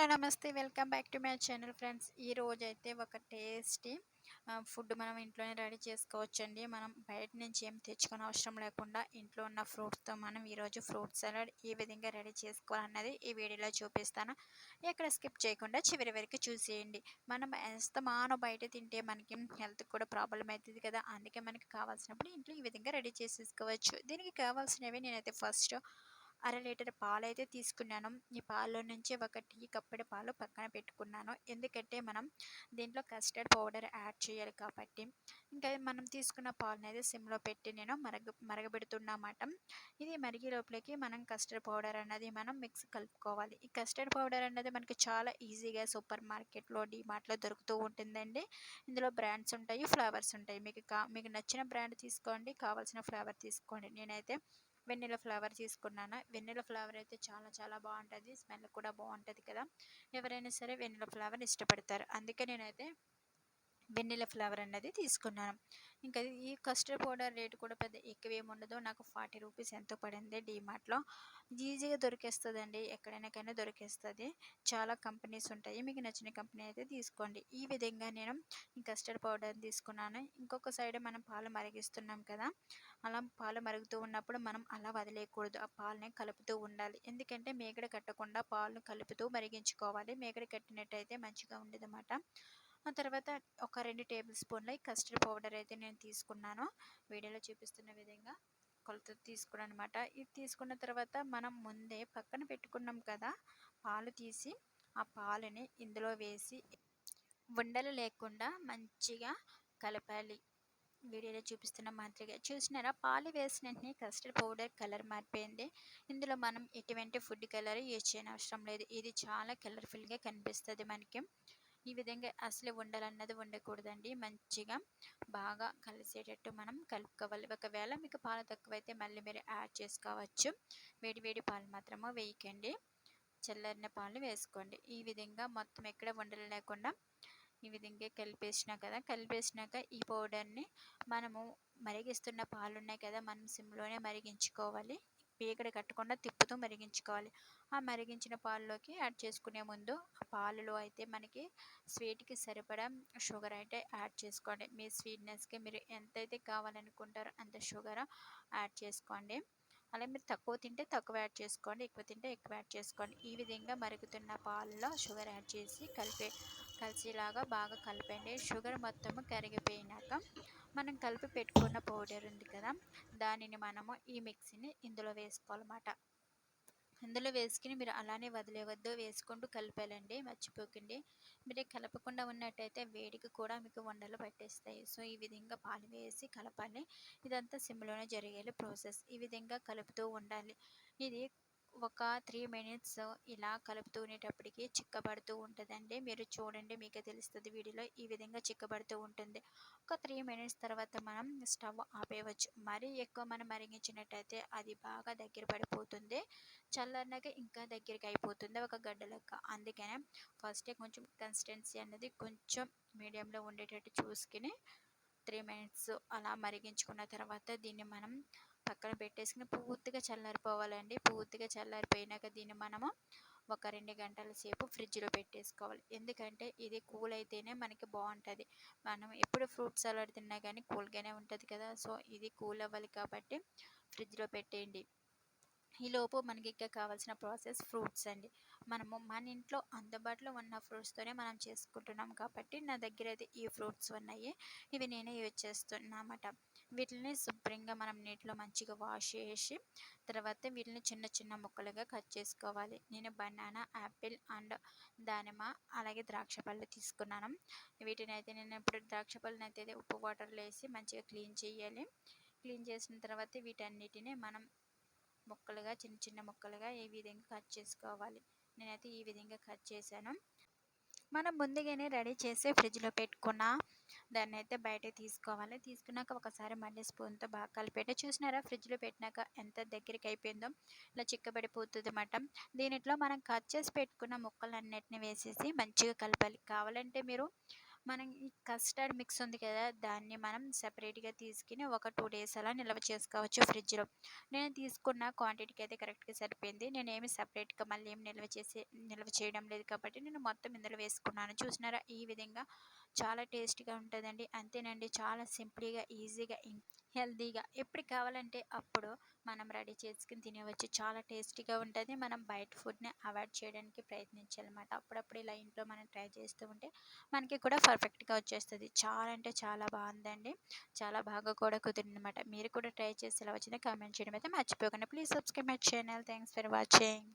Hello నమస్తే. Welcome back to my channel friends. ఈరోజైతే ఒక టేస్టీ ఫుడ్ మనం ఇంట్లోనే రెడీ చేసుకోవచ్చండి. మనం బయట నుంచి ఏం తెచ్చుకోని అవసరం లేకుండా ఇంట్లో ఉన్న ఫ్రూట్స్‌తో మనం ఈరోజు ఫ్రూట్ సలాడ్ ఏ విధంగా రెడీ చేసుకోవాలన్నది ఈ వీడియోలో చూపిస్తాను. ఎక్కడ స్కిప్ చేయకుండా చివరి వరకు చూసేయండి. మనం అస్తమానం బయట తింటే మనకి హెల్త్‌కి కూడా ప్రాబ్లమ్ అయితది కదా! అందుకే మనకి కావాల్సినప్పుడు ఇంట్లో ఈ విధంగా రెడీ చేసేసుకోవచ్చు. దీనికి కావాల్సినవి నేనైతే ఫస్ట్ అర లీటర్ పాలైతే తీసుకున్నాను. ఈ పాలలో నుంచి ఒక టీ కప్పెడు పాలు పక్కన పెట్టుకున్నాను. ఎందుకంటే మనం దీంట్లో కస్టర్డ్ పౌడర్ యాడ్ చేయాలి కాబట్టి. ఇంకా మనం తీసుకున్న పాలనైతే సిమ్‌లో పెట్టి నేను మరగబెడుతున్నమాట. ఇది మరిగే లోపలికి మనం కస్టర్డ్ పౌడర్ అన్నది మనం మిక్స్ కలుపుకోవాలి. ఈ కస్టర్డ్ పౌడర్ అన్నది మనకి చాలా ఈజీగా సూపర్ మార్కెట్‌లో, డీమార్ట్‌లో దొరుకుతూ ఉంటుందండి. ఇందులో బ్రాండ్స్ ఉంటాయి, ఫ్లేవర్స్ ఉంటాయి. మీకు నచ్చిన బ్రాండ్ తీసుకోండి, కావాల్సిన ఫ్లేవర్ తీసుకోండి. నేనైతే వెన్నెలా ఫ్లేవర్ తీసుకున్నాను. వెన్నెలా ఫ్లేవర్ అయితే చాలా చాలా బావుంటది. స్మెల్ కూడా బావుంటది కదా! ఎవరైనా సరే వెన్నెలా ఫ్లేవర్‌ని ఇష్టపడతారు. అందుకే నేనైతే వెన్నెలా ఫ్లేవర్ అన్నది తీసుకున్నాను. ఇంకా ఈ కస్టర్డ్ పౌడర్ రేట్ కూడా పెద్ద ఎక్కువేముండదు. నాకు 40 రూపీస్ ఎంతో పడింది డీమార్ట్‌లో. ఈజీగా దొరికేస్తదండి. ఎక్కడైనా కానీ దొరికేస్తది. చాలా కంపెనీస్ ఉంటాయి. మీకు నచ్చిన కంపెనీ అయితే తీసుకోండి. ఈ విధంగా నేను ఈ కస్టర్డ్ పౌడర్‌ని తీసుకున్నాను. ఇంకొక సైడ్ మనం పాలు మరిగిస్తున్నాం కదా! అలా పాలు మరుగుతూ ఉన్నప్పుడు మనం అలా వదిలేయకూడదు. ఆ పాలని కలుపుతూ ఉండాలి. ఎందుకంటే మీగడ కట్టకుండా పాలను కలుపుతూ మరిగించుకోవాలి. మీగడ కట్టినట్టయితే మంచిగా ఉండదన్నమాట. ఆ తర్వాత ఒక 2 టేబుల్ స్పూన్ల ఈ కస్టర్డ్ పౌడర్ అయితే నేను తీసుకున్నాను. వీడియోలో చూపిస్తున్న విధంగా కొలత తీసుకున్నాననమాట. ఇది తీసుకున్న తర్వాత మనం ముందే పక్కన పెట్టుకున్నాం కదా! పాలు తీసి ఆ పాలని ఇందులో వేసి ఉండలు లేకుండా మంచిగా కలపాలి. వీడియోలో చూపిస్తున్న మాదిరిగా. చూసినారా? పాలు వేసిన వెంటనే కస్టర్డ్ పౌడర్ కలర్ మారిపోయింది. ఇందులో మనం ఎటువంటి ఫుడ్ కలర్ యూజ్ చేయనవసరం లేదు. ఇది చాలా కలర్‌ఫుల్‌గా కనిపిస్తది మనకి. ఈ విధంగా అసలు ఉండలన్నది ఉండకూడదండి. మంచిగా బాగా కలిసేటట్టు మనం కలుపుకోవాలి. ఒకవేళ మీకు పాలు తక్కువైతే మళ్ళీ మీరు యాడ్ చేసుకోవచ్చు. వేడి వేడి పాలు మాత్రము వేయకండి. చల్లారిన పాలు వేసుకోండి. ఈ విధంగా మొత్తం ఎక్కడ ఉండలు లేకుండా ఈ విధంగా కలిపేసినాక ఈ పౌడర్‌ని మనము మరిగిస్తున్న పాలున్నాయి కదా! మనం సిమ్‌లోనే మరిగించుకోవాలి. మీగడ కట్టకుండా తిప్పుతూ మరిగించుకోవాలి. ఆ మరిగించిన పాల్లోకి యాడ్ చేసుకునే ముందు ఆ పాలలో అయితే మనకి స్వీట్‌కి సరిపడా షుగర్ అయితే యాడ్ చేసుకోండి. మీ స్వీట్‌నెస్‌కి మీరు ఎంతైతే కావాలనుకుంటారో అంత షుగర్ యాడ్ చేసుకోండి. అలా మీరు తక్కువ తింటే తక్కువ యాడ్ చేసుకోండి. ఎక్కువ తింటే ఎక్కువ యాడ్ చేసుకోండి. ఈ విధంగా మరుగుతున్న పాలలో షుగర్ యాడ్ చేసి కలిసేలాగా బాగా కలపండి. షుగర్ మొత్తము కరిగిపోయినాక మనం కలిపి పెట్టుకున్న పౌడర్ ఉంది కదా! దానిని మనము ఈ మిక్సీని ఇందులో వేసుకోవాలన్నమాట. ఇందులో వేసుకొని మీరు అలానే వదిలేయవద్దు. వేసుకుంటూ కలపాలండి. మర్చిపోకండి. మీరు కలపకుండా ఉన్నట్టయితే వేడికి కూడా మీకు ఉండలు పట్టేస్తాయి. సో, ఈ విధంగా పాలు వేసి కలపాలి. ఇదంతా సిమ్‌లోనే జరిగేలా ప్రాసెస్. ఈ విధంగా కలుపుతూ ఉండాలి. ఇది ఒక 3 మినిట్స్ ఇలా కలుపుతూ ఉండేటప్పటికి చిక్కబడుతూ ఉంటదండి. మీరు చూడండి మీకే తెలుస్తది వీడియోలో. ఈ విధంగా చిక్కబడుతూ ఉంటుంది. ఒక 3 మినిట్స్ తర్వాత మనం స్టవ్ ఆపేయవచ్చు. మరీ ఎక్కువ మనం మరిగించినట్టయితే అది బాగా దగ్గర పడిపోతుంది. చల్లారినాక ఇంకా దగ్గరికి అయిపోతుంది ఒక గడ్డ లెక్క. అందుకనే ఫస్టే కొంచెం కన్సిస్టెన్సీ అనేది కొంచెం మీడియంలో ఉండేటట్టు చూసుకొని 3 మినిట్స్ అలా మరిగించుకున్న తర్వాత దీన్ని మనం పక్కన పెట్టేసుకొని పూర్తిగా చల్లారిపోవాలండి. పూర్తిగా చల్లారిపోయినాక దీన్ని మనము ఒక 2 గంటల సేపు ఫ్రిడ్జ్‌లో పెట్టేసుకోవాలి. ఎందుకంటే ఇది కూల్ అయితేనే మనకి బావుంటది. మనం ఎప్పుడు ఫ్రూట్ సలాడ్ తిన్నా గానీ కూల్‌గానే ఉంటది కదా! సో, ఇది కూల్ అవ్వాలి కాబట్టి ఫ్రిడ్జ్‌లో పెట్టేయండి. ఈలోపు మనకి ఇంకా కావాల్సిన ప్రాసెస్ ఫ్రూట్స్ అండి. మనము మన ఇంట్లో అందుబాటులో ఉన్న ఫ్రూట్స్‌తోనే మనం చేసుకుంటున్నాం కాబట్టి నా దగ్గర అయితే ఈ ఫ్రూట్స్ ఉన్నాయి. ఇవి నేనే యూజ్ చేస్తున్నమాట. వీటిని శుభ్రంగా మనం నీటిలో మంచిగా వాష్ చేసి తర్వాత వీటిని చిన్న చిన్న ముక్కలుగా కట్ చేసుకోవాలి. నేను బనానా, యాపిల్ అండ్ దానిమ్మ అలాగే ద్రాక్ష పళ్ళు తీసుకున్నాను. వీటినైతే నేను ఇప్పుడు ద్రాక్ష పళ్ళనైతే ఉప్పు వాటర్‌లో ఏసి మంచిగా క్లీన్ చేయాలి. క్లీన్ చేసిన తర్వాత వీటన్నిటిని మనం ముక్కలుగా చిన్న చిన్న ముక్కలుగా ఈ విధంగా కట్ చేసుకోవాలి. నేనైతే ఈ విధంగా కట్ చేశాను. మనం ముందుగానే రెడీ చేసి ఫ్రిడ్జ్‌లో పెట్టుకున్న దాన్నైతే బయటకి తీసుకోవాలి. తీసుకున్నాక ఒకసారి మళ్ళీ స్పూన్‌తో బాగా కలిపెట్టి చూసినారా ఫ్రిడ్జ్‌లో పెట్టినాక ఎంత దగ్గరికి అయిపోయిందో ఇలా చిక్కబడిపోతుందన్నమాట. దీనిట్లో మనం కట్ చేసి పెట్టుకున్న ముక్కలన్నిటిని వేసేసి మంచిగా కలపాలి. కావాలంటే మీరు మనం ఈ కస్టర్డ్ మిక్స్ ఉంది కదా! దాన్ని మనం సెపరేట్‌గా తీసుకొని ఒక 2 డేస్ అలా నిల్వ చేసుకోవచ్చు ఫ్రిడ్జ్‌లో. నేను తీసుకున్న క్వాంటిటీకి అయితే కరెక్ట్‌గా సరిపోయింది. నేనేమి సెపరేట్‌గా మళ్ళీ ఏమి నిల్వ చేయడం లేదు కాబట్టి నేను మొత్తం ఇందులో వేసుకున్నాను. చూసినారా? ఈ విధంగా చాలా టేస్టీగా ఉంటదండి. అంతేనండి, చాలా సింపుల్‌గా, ఈజీగా, హెల్తీగా ఎప్పుడు కావాలంటే అప్పుడు మనం రెడీ చేసుకొని తినేయవచ్చు. చాలా టేస్టీగా ఉంటది. మనం బయట ఫుడ్‌ని అవాయిడ్ చేయడానికి ప్రయత్నించాలన్నమాట. అప్పుడప్పుడు ఇలా ఇంట్లో మనం ట్రై చేస్తూ ఉంటే మనకి కూడా పర్ఫెక్ట్‌గా వచ్చేస్తది. చాలా అంటే చాలా బావుందండి. చాలా బాగా కూడా కుదిరిందన్నమాట. మీరు కూడా ట్రై చేసి ఎలా వచ్చిందో కామెంట్ చేయడం అయితే మర్చిపోకండి. Please subscribe my channel. Thanks for watching.